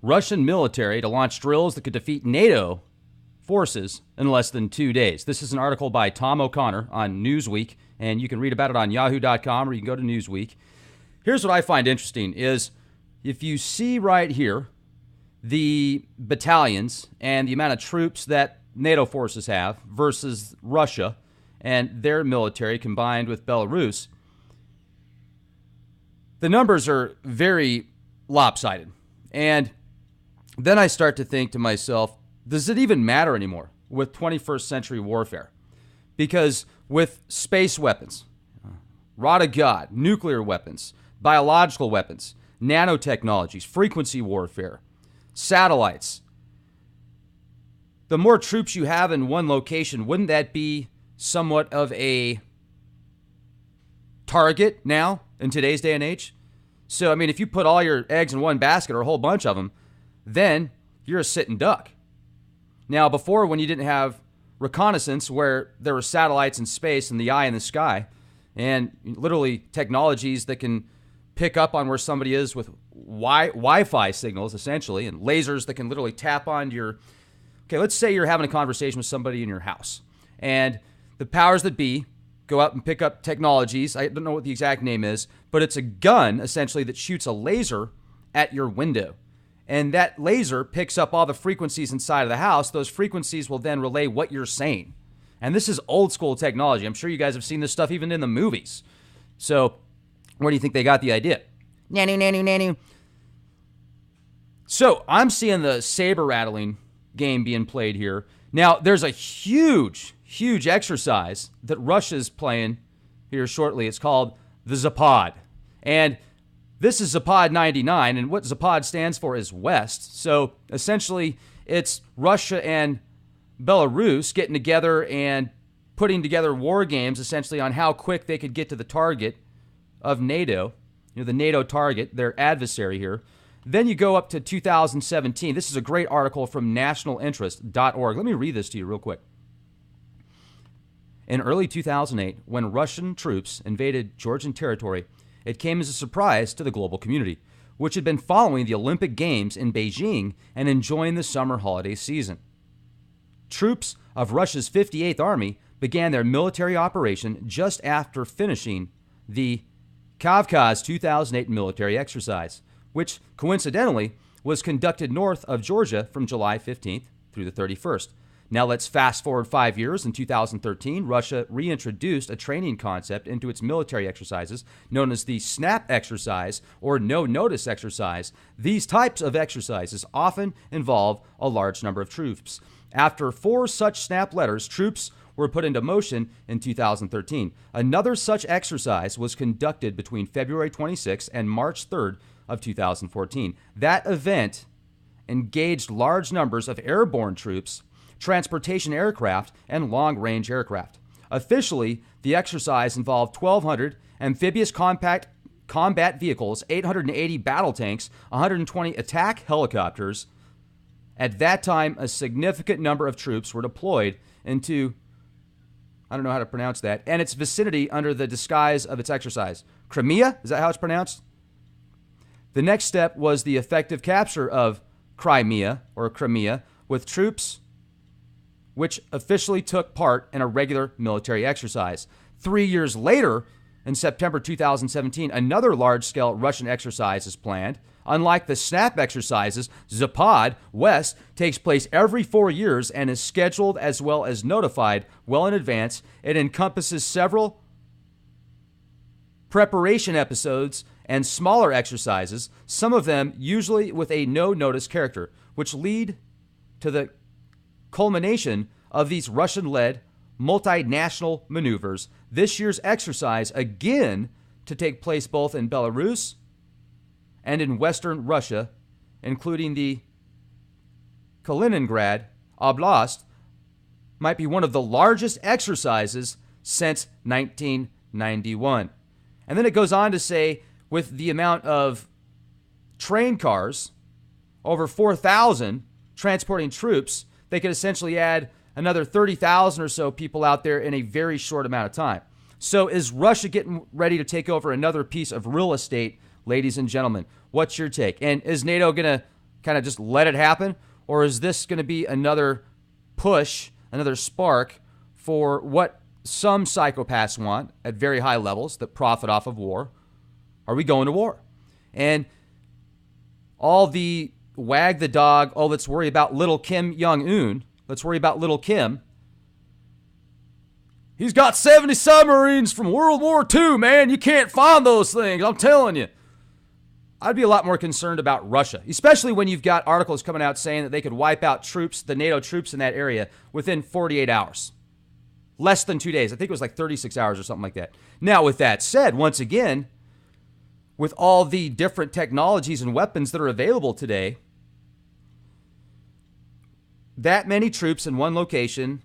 Russian military to launch drills that could defeat NATO forces in less than 2 days. This is an article by Tom O'Connor on Newsweek, and you can read about it on yahoo.com or you can go to Newsweek. Here's what I find interesting is if you see right here the battalions and the amount of troops that NATO forces have versus Russia and their military combined with Belarus, the numbers are very lopsided. And then I start to think to myself, does it even matter anymore with 21st century warfare? Because with space weapons, rod of God, nuclear weapons, biological weapons, nanotechnologies, frequency warfare, satellites, the more troops you have in one location, wouldn't that be somewhat of a target now in today's day and age? So, I mean, if you put all your eggs in one basket or a whole bunch of them, then you're a sitting duck. Now, before, when you didn't have reconnaissance, where there were satellites in space and the eye in the sky, and literally technologies that can pick up on where somebody is with Wi-Fi signals, essentially, and lasers that can literally tap on your... Okay, let's say you're having a conversation with somebody in your house, and the powers that be go out and pick up technologies. I don't know what the exact name is, but it's a gun, essentially, that shoots a laser at your window. And that laser picks up all the frequencies inside of the house. Those frequencies will then relay what you're saying. And this is old school technology. I'm sure you guys have seen this stuff even in the movies. So where do you think they got the idea? Nanny. So I'm seeing the saber rattling game being played here. Now, there's a huge exercise that Russia's playing here shortly. It's called the Zapad. And this is Zapad 99, and what Zapad stands for is West. So essentially, it's Russia and Belarus getting together and putting together war games, essentially, on how quick they could get to the target of NATO, the NATO target, their adversary here. Then you go up to 2017. This is a great article from nationalinterest.org. Let me read this to you real quick. In early 2008, when Russian troops invaded Georgian territory, it came as a surprise to the global community, which had been following the Olympic Games in Beijing and enjoying the summer holiday season. Troops of Russia's 58th Army began their military operation just after finishing the Kavkaz 2008 military exercise, which coincidentally was conducted north of Georgia from July 15th through the 31st. Now let's fast forward 5 years. In 2013, Russia reintroduced a training concept into its military exercises known as the SNAP exercise or no notice exercise. These types of exercises often involve a large number of troops. After 4 such SNAP letters, troops were put into motion in 2013. Another such exercise was conducted between February 26th and March 3rd of 2014. That event engaged large numbers of airborne troops, transportation aircraft, and long-range aircraft. Officially, the exercise involved 1,200 amphibious compact combat vehicles, 880 battle tanks, 120 attack helicopters. At that time, a significant number of troops were deployed into, I don't know how to pronounce that, and its vicinity under the disguise of its exercise. Crimea? Is that how it's pronounced? The next step was the effective capture of Crimea, with troops which officially took part in a regular military exercise. 3 years later, in September 2017, another large-scale Russian exercise is planned. Unlike the SNAP exercises, Zapad West takes place every 4 years and is scheduled as well as notified well in advance. It encompasses several preparation episodes and smaller exercises, some of them usually with a no-notice character, which lead to the culmination of these Russian-led multinational maneuvers. This year's exercise, again, to take place both in Belarus and in Western Russia, including the Kaliningrad Oblast, might be one of the largest exercises since 1991. And then it goes on to say, with the amount of train cars, over 4,000 transporting troops, they could essentially add another 30,000 or so people out there in a very short amount of time. So is Russia getting ready to take over another piece of real estate, ladies and gentlemen? What's your take? And is NATO going to kind of just let it happen? Or is this going to be another push, another spark for what some psychopaths want at very high levels that profit off of war? Are we going to war? And all the wag the dog, oh, let's worry about little Kim Jong-un. Let's worry about little Kim. He's got 70 submarines from World War II, man. You can't find those things, I'm telling you. I'd be a lot more concerned about Russia, especially when you've got articles coming out saying that they could wipe out troops, the NATO troops in that area, within 48 hours. Less than 2 days. I think it was like 36 hours or something like that. Now, with that said, once again, with all the different technologies and weapons that are available today, that many troops in one location,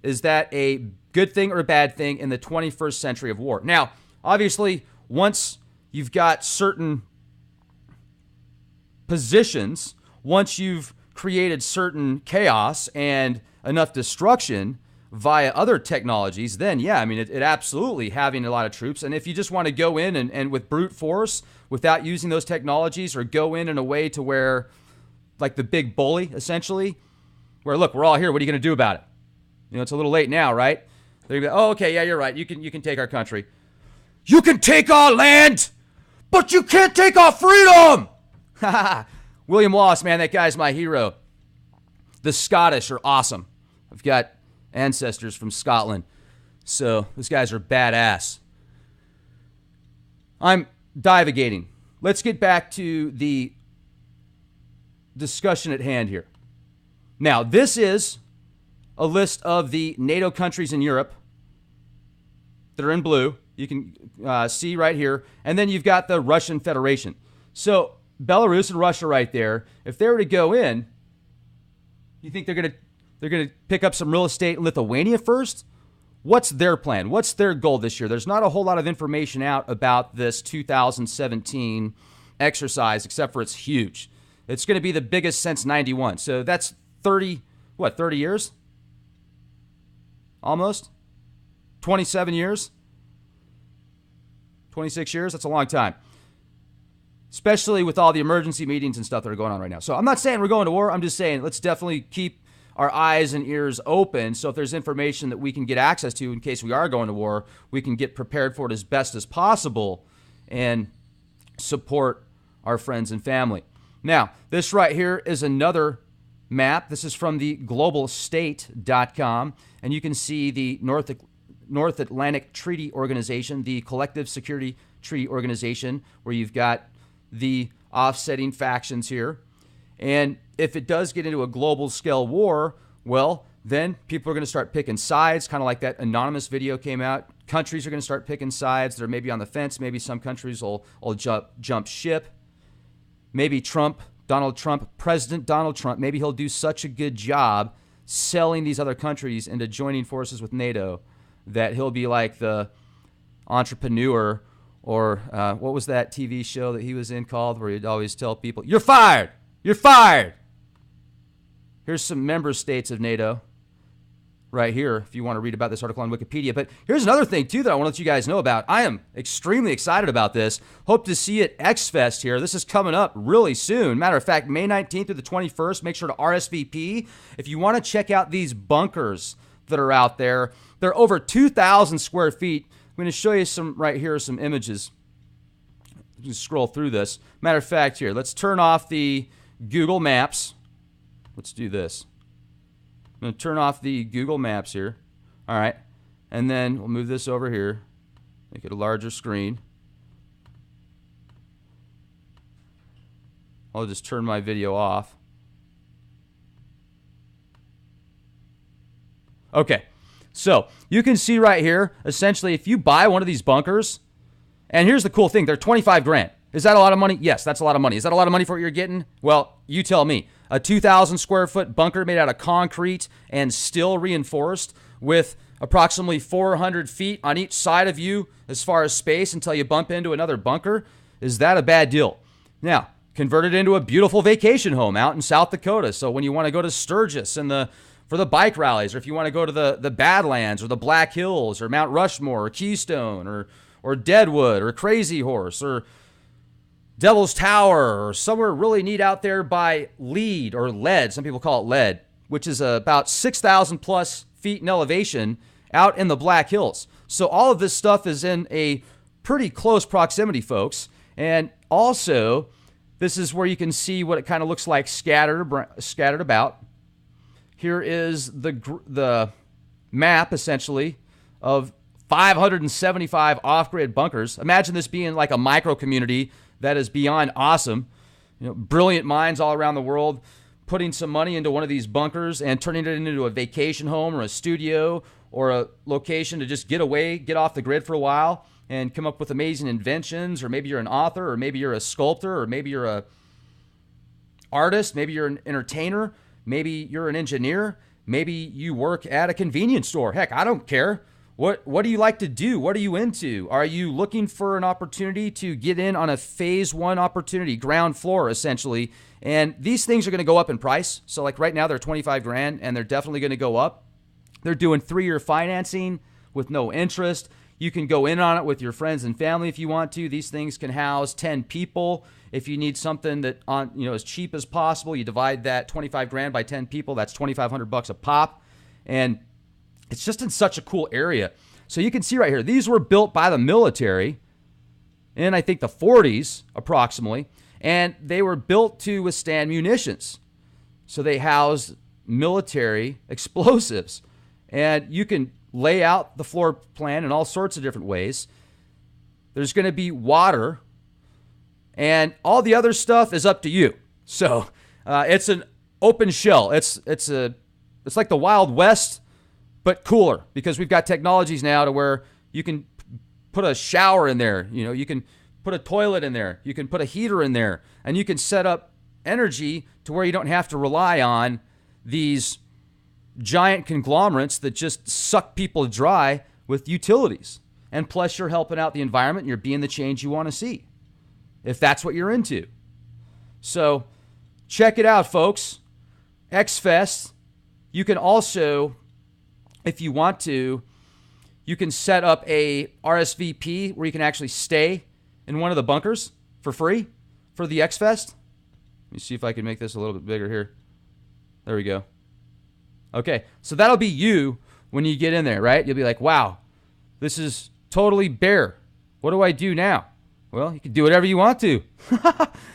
is that a good thing or a bad thing in the 21st century of war? Now, obviously, once you've got certain positions, once you've created certain chaos and enough destruction via other technologies, then yeah, I mean, it absolutely having a lot of troops. And if you just want to go in and with brute force without using those technologies, or go in a way to where, like the big bully, essentially, where, look, we're all here, what are you going to do about it? You know, it's a little late now, right? They're going to be, oh, okay, yeah, you're right. You can take our country. You can take our land, but you can't take our freedom. William Wallace, man, that guy's my hero. The Scottish are awesome. I've got ancestors from Scotland, so those guys are badass. I'm divagating. Let's get back to the discussion at hand here. Now, this is a list of the NATO countries in Europe that are in blue. You can see right here. And then you've got the Russian Federation. So Belarus and Russia right there, if they were to go in, you think they're going to pick up some real estate in Lithuania first? What's their plan? What's their goal this year? There's not a whole lot of information out about this 2017 exercise, except for it's huge. It's going to be the biggest since 91. So that's 30 years? Almost? 27 years? 26 years? That's a long time. Especially with all the emergency meetings and stuff that are going on right now. So I'm not saying we're going to war. I'm just saying let's definitely keep our eyes and ears open. So if there's information that we can get access to in case we are going to war, we can get prepared for it as best as possible and support our friends and family. Now, this right here is another map. This is from the globalstate.com, and you can see the North Atlantic Treaty Organization, the Collective Security Treaty Organization, where you've got the offsetting factions here. And if it does get into a global scale war, well, then people are going to start picking sides, kind of like that anonymous video came out. Countries are going to start picking sides. They're maybe on the fence. Maybe some countries will jump ship. Maybe President Donald Trump, maybe he'll do such a good job selling these other countries into joining forces with NATO that he'll be like the entrepreneur, or what was that TV show that he was in called, where he'd always tell people, you're fired, you're fired. Here's some member states of NATO right here, if you want to read about this article on Wikipedia. But here's another thing, too, that I want to let you guys know about. I am extremely excited about this. Hope to see it X-Fest here. This is coming up really soon. Matter of fact, May 19th through the 21st. Make sure to RSVP. If you want to check out these bunkers that are out there, they're over 2,000 square feet. I'm going to show you some right here, some images. You can scroll through this. Matter of fact, here, let's turn off the Google Maps. Let's do this. I'm going to turn off the Google Maps here. All right. And then we'll move this over here. Make it a larger screen. I'll just turn my video off. Okay. So you can see right here, essentially, if you buy one of these bunkers, and here's the cool thing, they're 25 grand. Is that a lot of money? Yes, that's a lot of money. Is that a lot of money for what you're getting? Well, you tell me. A 2,000 square foot bunker made out of concrete and steel reinforced with approximately 400 feet on each side of you as far as space until you bump into another bunker. Is that a bad deal? Now, convert it into a beautiful vacation home out in South Dakota. So when you want to go to Sturgis and for the bike rallies, or if you want to go to the Badlands or the Black Hills or Mount Rushmore or Keystone or Deadwood or Crazy Horse or Devil's Tower, or somewhere really neat out there by Lead, or Lead. Some people call it Lead, which is about 6,000 plus feet in elevation out in the Black Hills. So all of this stuff is in a pretty close proximity, folks. And also, this is where you can see what it kind of looks like scattered about. Here is the map, essentially, of 575 off-grid bunkers. Imagine this being like a micro community that is beyond awesome. Brilliant minds all around the world putting some money into one of these bunkers and turning it into a vacation home or a studio or a location to just get away, get off the grid for a while and come up with amazing inventions. Or maybe you're an author, or maybe you're a sculptor, or maybe you're a artist, maybe you're an entertainer, maybe you're an engineer, maybe you work at a convenience store. Heck, I don't care. What do you like to do? What are you into? Are you looking for an opportunity to get in on a phase one opportunity, ground floor essentially? And these things are going to go up in price. So like right now they're 25 grand and they're definitely going to go up. They're doing 3-year financing with no interest. You can go in on it with your friends and family if you want to. These things can house 10 people. If you need something that as cheap as possible, you divide that 25 grand by 10 people. That's $2,500 a pop. And it's just in such a cool area. So you can see right here, these were built by the military in, I think, the 40s approximately. And they were built to withstand munitions. So they housed military explosives. And you can lay out the floor plan in all sorts of different ways. There's going to be water. And all the other stuff is up to you. So it's an open shell. It's like the Wild West, but cooler, because we've got technologies now to where you can put a shower in there. You can put a toilet in there. You can put a heater in there, and you can set up energy to where you don't have to rely on these giant conglomerates that just suck people dry with utilities. And plus, you're helping out the environment and you're being the change you want to see, if that's what you're into. So check it out, folks. XFest. You can also, if you want to, you can set up a RSVP where you can actually stay in one of the bunkers for free for the XFest. Let me see if I can make this a little bit bigger here. There we go. Okay, so that'll be you when you get in there, right? You'll be like, wow, this is totally bare. What do I do now? Well, you can do whatever you want to,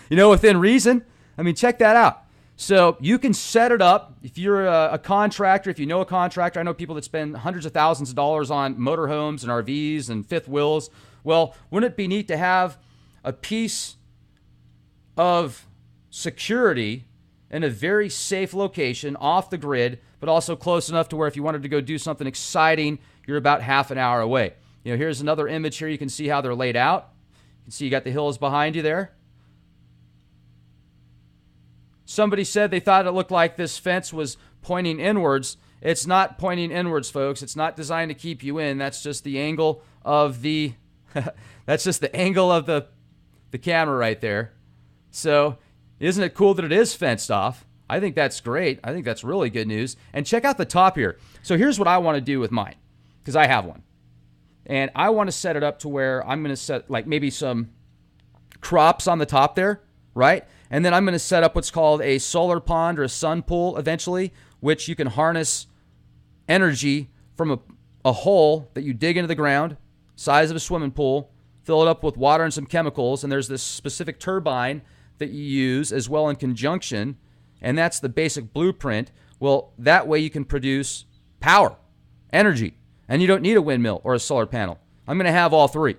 within reason. I mean, check that out. So you can set it up. If you're a contractor, if you know a contractor, I know people that spend hundreds of thousands of dollars on motorhomes and RVs and fifth wheels. Well, wouldn't it be neat to have a piece of security in a very safe location off the grid, but also close enough to where if you wanted to go do something exciting, you're about half an hour away. Here's another image here. You can see how they're laid out. You can see you got the hills behind you there. Somebody said they thought it looked like this fence was pointing inwards. It's not pointing inwards, folks. It's not designed to keep you in. That's just the angle of the the camera right there. So isn't it cool that it is fenced off? I think that's great. I think that's really good news. And check out the top here. So here's what I want to do with mine, because I have one. And I want to set it up to where I'm going to set like maybe some crops on the top there, right? And then I'm going to set up what's called a solar pond or a sun pool eventually, which you can harness energy from a hole that you dig into the ground, size of a swimming pool, fill it up with water and some chemicals, and there's this specific turbine that you use as well in conjunction, and that's the basic blueprint. Well, that way you can produce power, energy, and you don't need a windmill or a solar panel. I'm going to have all three.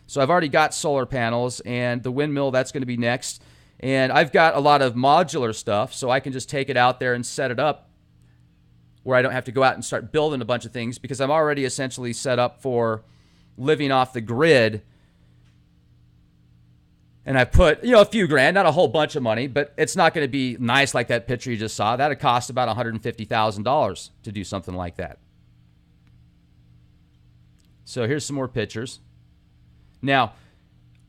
So I've already got solar panels, and the windmill, that's going to be next. And I've got a lot of modular stuff, so I can just take it out there and set it up where I don't have to go out and start building a bunch of things, because I'm already essentially set up for living off the grid. And I put, a few grand, not a whole bunch of money, but it's not going to be nice like that picture you just saw. That'd cost about $150,000 to do something like that. So here's some more pictures. Now,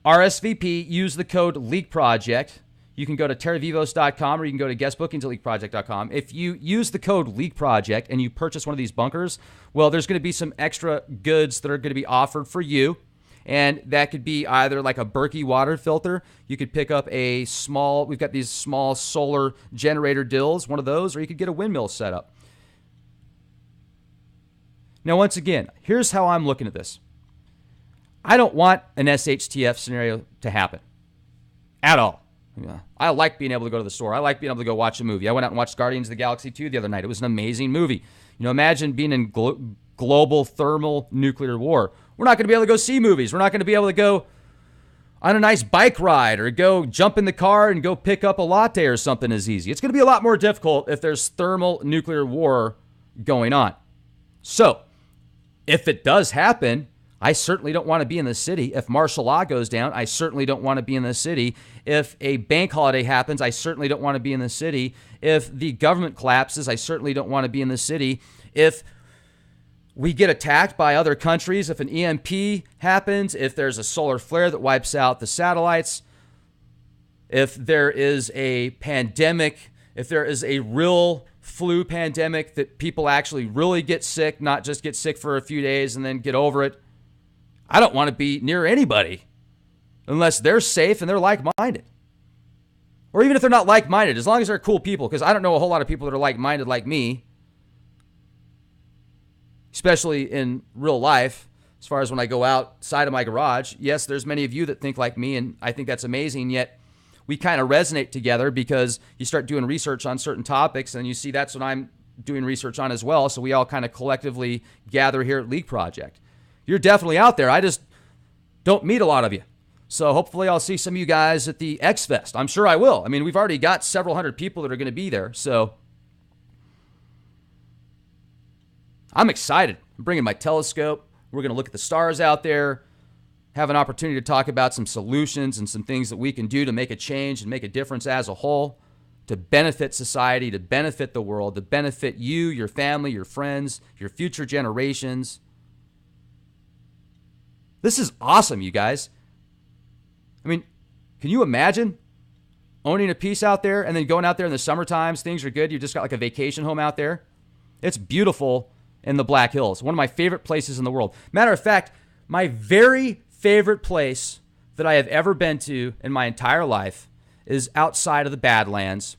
RSVP, use the code LEAKPROJECT. You can go to terravivos.com or you can go to guestbookings at leakproject.com. If you use the code LEAKPROJECT and you purchase one of these bunkers, well, there's going to be some extra goods that are going to be offered for you. And that could be either like a Berkey water filter. You could pick up we've got these small solar generator dills, one of those, or you could get a windmill set up. Now, once again, here's how I'm looking at this. I don't want an SHTF scenario to happen at all. I like being able to go to the store. I like being able to go watch a movie. I went out and watched Guardians of the Galaxy 2 the other night. It was an amazing movie. Imagine being in global thermal nuclear war. We're not going to be able to go see movies. We're not going to be able to go on a nice bike ride or go jump in the car and go pick up a latte or something as easy. It's going to be a lot more difficult if there's thermal nuclear war going on. So, if it does happen, I certainly don't want to be in the city. If martial law goes down, I certainly don't want to be in the city. If a bank holiday happens, I certainly don't want to be in the city. If the government collapses, I certainly don't want to be in the city. If we get attacked by other countries, if an EMP happens, if there's a solar flare that wipes out the satellites, if there is a pandemic, if there is a real flu pandemic that people actually really get sick, not just get sick for a few days and then get over it, I don't want to be near anybody unless they're safe and they're like-minded. Or even if they're not like-minded, as long as they're cool people, because I don't know a whole lot of people that are like-minded like me, especially in real life, as far as when I go outside of my garage. Yes, there's many of you that think like me, and I think that's amazing, yet we kind of resonate together because you start doing research on certain topics, and you see that's what I'm doing research on as well, so we all kind of collectively gather here at Leak Project. You're definitely out there. I just don't meet a lot of you. So hopefully I'll see some of you guys at the X-Fest. I'm sure I will. I mean, we've already got several hundred people that are going to be there. So I'm excited. I'm bringing my telescope. We're going to look at the stars out there, have an opportunity to talk about some solutions and some things that we can do to make a change and make a difference as a whole, to benefit society, to benefit the world, to benefit you, your family, your friends, your future generations. This is awesome, you guys. I mean, can you imagine owning a piece out there and then going out there in the summer times? Things are good. You just got like a vacation home out there. It's beautiful in the Black Hills. One of my favorite places in the world. Matter of fact, my very favorite place that I have ever been to in my entire life is outside of the Badlands.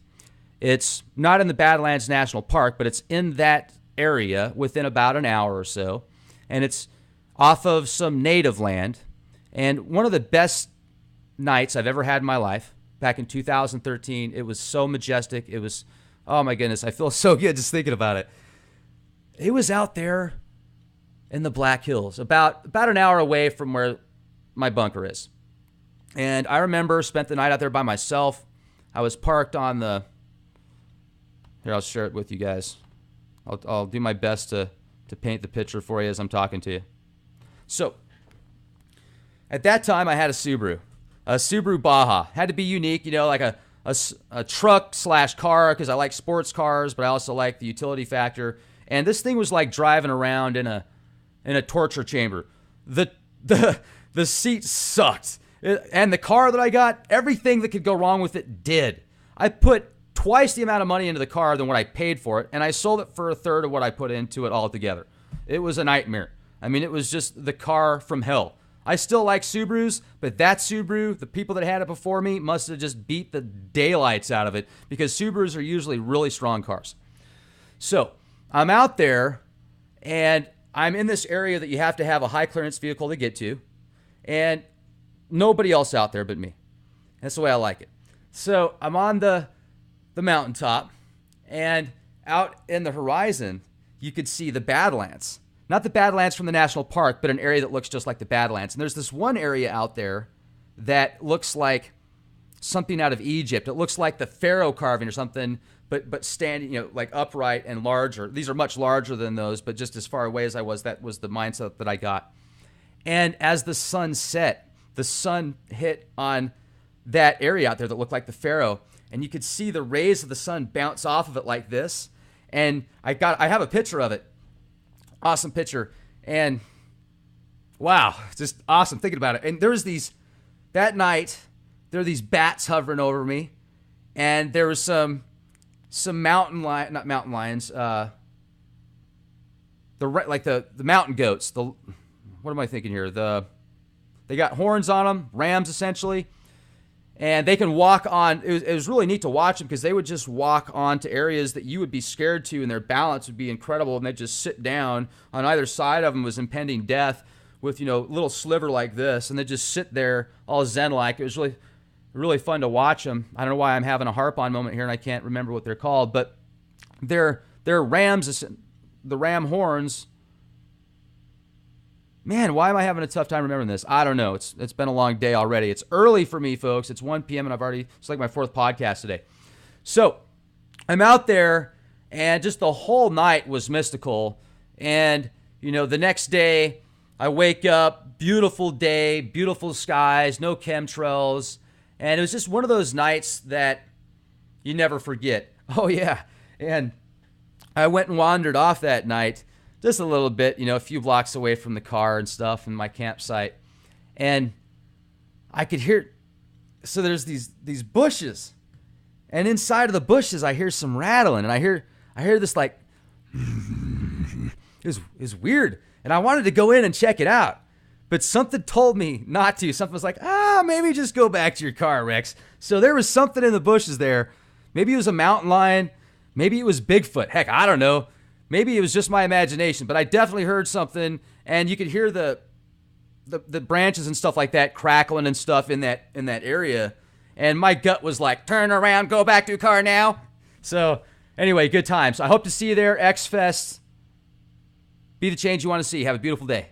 It's not in the Badlands National Park, but it's in that area within about an hour or so. And it's off of some native land. And one of the best nights I've ever had in my life, back in 2013, it was so majestic. It was, oh my goodness, I feel so good just thinking about it. It was out there in the Black Hills, about an hour away from where my bunker is. And I remember spent the night out there by myself. I was parked on the, here, I'll share it with you guys. I'll do my best to paint the picture for you as I'm talking to you. So, at that time, I had a Subaru Baja. Had to be unique, like a truck / car, because I like sports cars, but I also like the utility factor. And this thing was like driving around in a torture chamber. The seat sucked. And the car that I got, everything that could go wrong with it did. I put twice the amount of money into the car than what I paid for it, and I sold it for a third of what I put into it altogether. It was a nightmare. I mean, it was just the car from hell. I still like Subarus, but that Subaru, the people that had it before me, must have just beat the daylights out of it, because Subarus are usually really strong cars. So, I'm out there, and I'm in this area that you have to have a high clearance vehicle to get to, and nobody else out there but me. That's the way I like it. So, I'm on the mountaintop, and out in the horizon, you could see the Badlands. Not the Badlands from the national park, but an area that looks just like the Badlands. And there's this one area out there that looks like something out of Egypt. It looks like the pharaoh carving or something, but standing, like upright and larger. These are much larger than those, but just as far away as I was, that was the mindset that I got. And as the sun set, the sun hit on that area out there that looked like the pharaoh, and you could see the rays of the sun bounce off of it like this. And I have a picture of it. Awesome picture. And wow, just awesome thinking about it. And that night, there were these bats hovering over me, and there was some mountain lion, not mountain lions, the mountain goats. What am I thinking here? The They got horns on them, rams essentially. And they can walk on. It was really neat to watch them because they would just walk onto areas that you would be scared to, and their balance would be incredible. And they'd just sit down. On either side of them was impending death with, a little sliver like this. And they'd just sit there all zen-like. It was really, really fun to watch them. I don't know why I'm having a harp-on moment here and I can't remember what they're called. But they're rams, the ram horns. Man, why am I having a tough time remembering this? I don't know. It's been a long day already. It's early for me, folks. It's 1 p.m. and it's like my 4th podcast today. So I'm out there, and just the whole night was mystical. And, the next day I wake up, beautiful day, beautiful skies, no chemtrails. And it was just one of those nights that you never forget. Oh, yeah. And I went and wandered off that night. Just a little bit, a few blocks away from the car and stuff and my campsite. And I could hear, so there's these bushes. And inside of the bushes, I hear some rattling. And I hear this like, it was weird. And I wanted to go in and check it out. But something told me not to. Something was like, maybe just go back to your car, Rex. So there was something in the bushes there. Maybe it was a mountain lion. Maybe it was Bigfoot. Heck, I don't know. Maybe it was just my imagination, but I definitely heard something, and you could hear the branches and stuff like that crackling and stuff in that area, and my gut was like, turn around, go back to your car now. So anyway, good times. I hope to see you there. X-Fest. Be the change you want to see. Have a beautiful day.